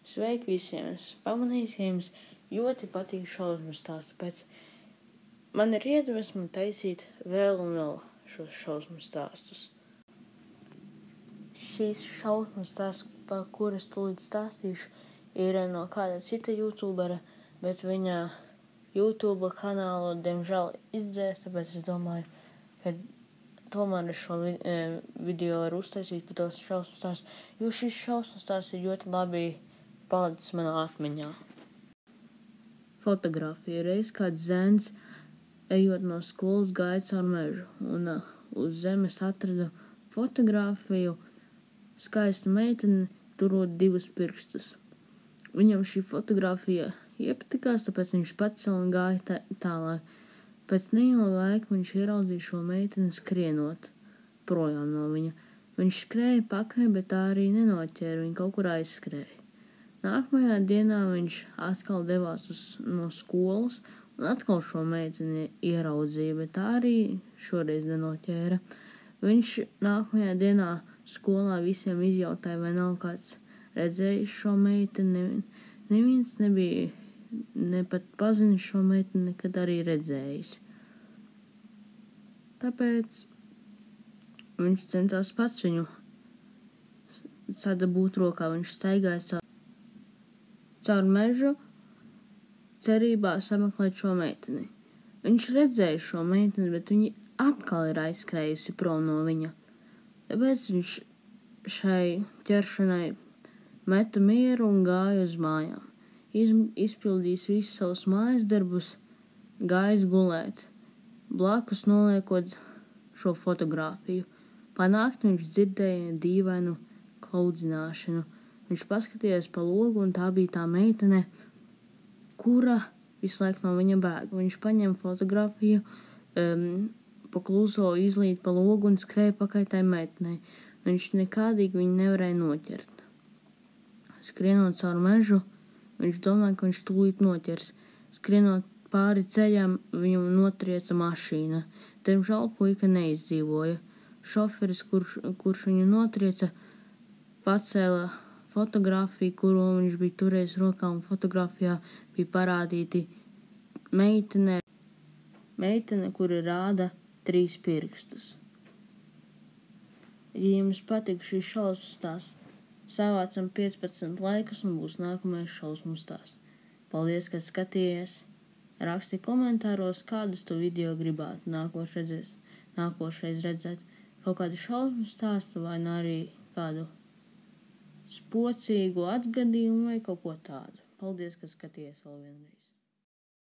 Sveiki visiem! Es pamanīju, ka jums ļoti patīk šausmu stāsti, tāpēc man ir iedvesma taisīt vēl un vēl šos šausmu stāstus. Šīs šausmu stāsts, par kuras tūlīt stāstīšu, ir no kāda cita youtubera, bet viņa YouTube kanālu diemžēl izdzēs, tāpēc es domāju, ka tomēr es šo video varu uztaisīt par tos šausmu stāstu, jo šis šausmu stāsts ir ļoti labi palicis manā atmiņā. Fotografija. Reiz kāds zēns, ejot no skolas, gāja caur mežu, un uz zemes atrada fotogrāfiju skaistu meiteni, turot 2 pirkstus. Viņam šī fotogrāfija iepatikās, tāpēc viņš pacēla un gāja tālāk. Pēc neilga laika viņš ieraudzīja šo meiteni skrienot projām no viņa. Viņš skrēja pakaļ, bet tā arī nenoķēra, viņa kaut kur aizskrēja. Nākamajā dienā viņš atkal devās no skolas un atkal šo meiteni ieraudzīja, bet tā arī šoreiz nenoķēra. Viņš nākamajā dienā skolā visiem izjautāja, vai nav kāds redzējis šo meiteni. Neviens nebija ne pat pazinis šo meiteni, nekad arī redzējis. Tāpēc viņš centās pats viņu sadabūt rokā. Viņš staigāja caur mežu, cerībā sameklēt šo meiteni. Viņš redzēja šo meiteni, bet viņa atkal ir aizskrējusi prom no viņa. Tāpēc viņš šai ķeršanai meta mieru un gāja uz mājām. Izpildījis visus savus mājas darbus, gājis gulēt, blakus noliekot šo fotogrāfiju. Panākti viņš dzirdēja dīvainu klaudzināšanu. Viņš paskatījās pa logu, un tā bija tā meitene, kura visu laiku no viņa bēga. Viņš paņēma fotogrāfiju, pa kluso izlīd pa logu un skrēja pakaļ tai meitenei. Viņš nekādīgi viņu nevarēja noķert. Skrienot caur mežu, viņš domāja, ka viņš tūlīt noķers. Skrienot pāri ceļam, viņu notrieca mašīna. Diemžēl puika neizdzīvoja. Šoferis, kurš viņu notrieca, pacēla fotogrāfiju, kuru viņš bija turējis rokā, un fotogrāfijā bija parādīti meitene, kura rāda 3 pirkstus. Ja jums patīk šī šausmu stāsts, savācam 15 laikus un būs nākamais šausmu stāsts. Paldies, ka skatījies! Raksti komentāros, kādus tu video gribētu nākošreiz redzēt. Kaut kādu šausmu stāstu vai arī kādu spocīgu atgadījumu vai kaut ko tādu. Paldies, ka skatījies vēl vienreiz.